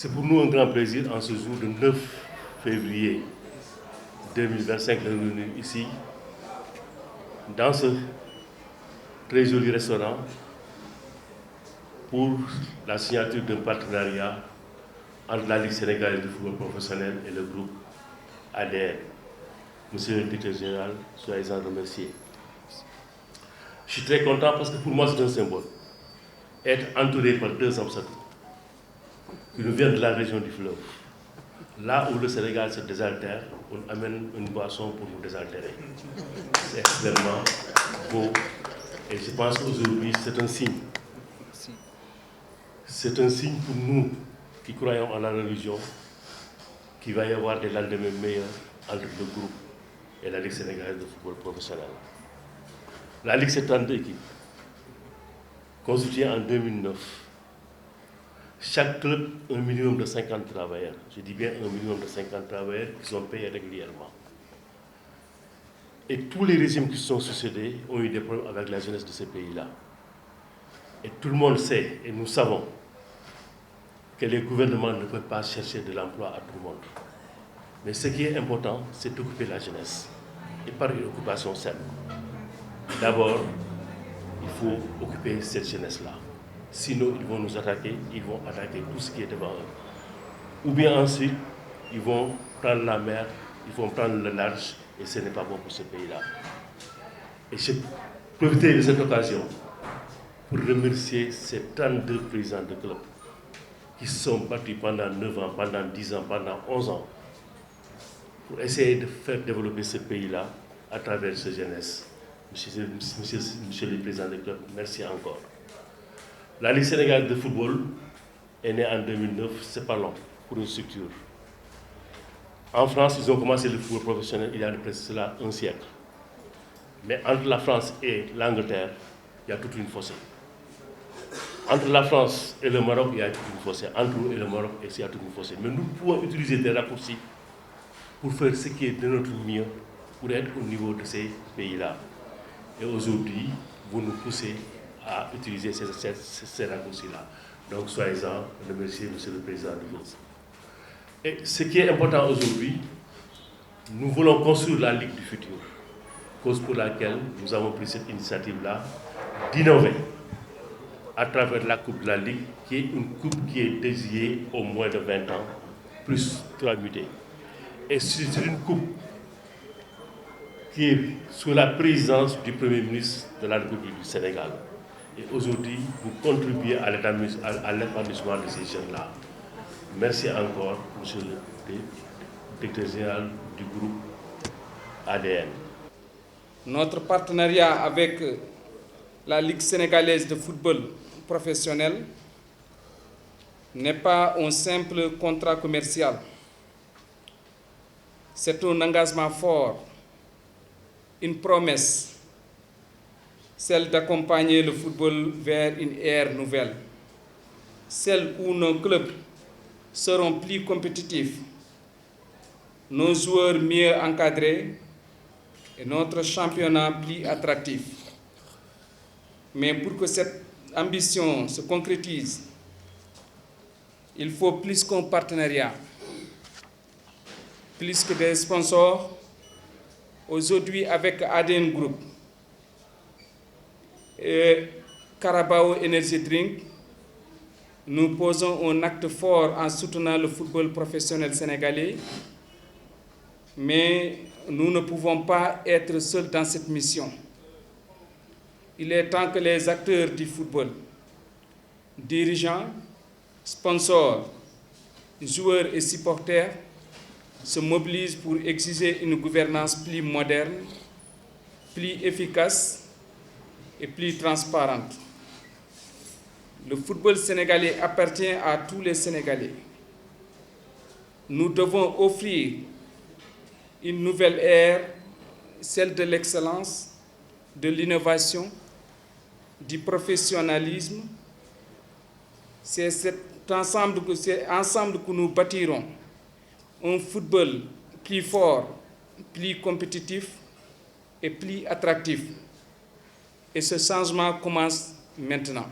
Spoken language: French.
C'est pour nous un grand plaisir en ce jour de 9 février 2025 de nous réunir ici, dans ce très joli restaurant, pour la signature d'un partenariat entre la Ligue sénégalaise de football professionnel et le groupe ADN. Monsieur le directeur général, soyez-en remerciés. Je suis très content parce que pour moi c'est un symbole. Être entouré par deux ambassadeurs qui nous viennent de la région du fleuve. Là où le Sénégal se désaltère, on amène une boisson pour nous désaltérer. C'est extrêmement beau et je pense qu'aujourd'hui c'est un signe. C'est un signe pour nous qui croyons en la religion qu'il va y avoir des lendemains meilleurs entre le groupe et la Ligue sénégalaise de football professionnel. La Ligue, c'est 32 équipes, constituée en 2009. Chaque club, un minimum de 50 travailleurs. Je dis bien un minimum de 50 travailleurs qui sont payés régulièrement. Et tous les régimes qui se sont succédés ont eu des problèmes avec la jeunesse de ces pays-là. Et tout le monde sait, et nous savons, que les gouvernements ne peuvent pas chercher de l'emploi à tout le monde. Mais ce qui est important, c'est d'occuper la jeunesse. Et par une occupation saine. D'abord, il faut occuper cette jeunesse-là. Sinon, ils vont nous attaquer, ils vont attaquer tout ce qui est devant eux. Ou bien ensuite, ils vont prendre la mer, ils vont prendre le large, et ce n'est pas bon pour ce pays-là. Et je profite de cette occasion pour remercier ces 32 présidents de club qui se sont battus pendant 9 ans, pendant 10 ans, pendant 11 ans, pour essayer de faire développer ce pays-là à travers cette jeunesse. Monsieur le président du club, merci encore. La Ligue sénégalaise de football est née en 2009, c'est pas long pour une structure. En France, ils ont commencé le football professionnel il y a presque cela un siècle. Mais entre la France et l'Angleterre, il y a toute une fossée. Entre la France et le Maroc, il y a toute une fossée. Entre nous et le Maroc, il y a toute une fossée. Mais nous pouvons utiliser des raccourcis pour faire ce qui est de notre mieux, pour être au niveau de ces pays-là. Et aujourd'hui, vous nous poussez à utiliser ces raccourcis-là. Donc, soyez-en remerciés, Monsieur le Président du groupe. Et ce qui est important aujourd'hui, nous voulons construire la Ligue du futur, cause pour laquelle nous avons pris cette initiative-là d'innover à travers la Coupe de la Ligue, qui est une coupe qui est dédiée aux moins de 20 ans, plus 3 mutés. Et c'est une coupe qui est sous la présidence du Premier ministre de la République du Sénégal. Et aujourd'hui, vous contribuez à l'épanouissement de ces jeunes-là. Merci encore, Monsieur le directeur général du groupe ADN. Notre partenariat avec la Ligue sénégalaise de football professionnel n'est pas un simple contrat commercial. C'est un engagement fort, une promesse, celle d'accompagner le football vers une ère nouvelle, celle où nos clubs seront plus compétitifs, nos joueurs mieux encadrés et notre championnat plus attractif. Mais pour que cette ambition se concrétise, il faut plus qu'un partenariat, plus que des sponsors. Aujourd'hui, avec ADN Group et Carabao Energy Drink, nous posons un acte fort en soutenant le football professionnel sénégalais, mais nous ne pouvons pas être seuls dans cette mission. Il est temps que les acteurs du football, dirigeants, sponsors, joueurs et supporters se mobilisent pour exiger une gouvernance plus moderne, plus efficace et plus transparente. Le football sénégalais appartient à tous les Sénégalais. Nous devons offrir une nouvelle ère, celle de l'excellence, de l'innovation, du professionnalisme. C'est ensemble que nous bâtirons un football plus fort, plus compétitif et plus attractif. Et ce changement commence maintenant.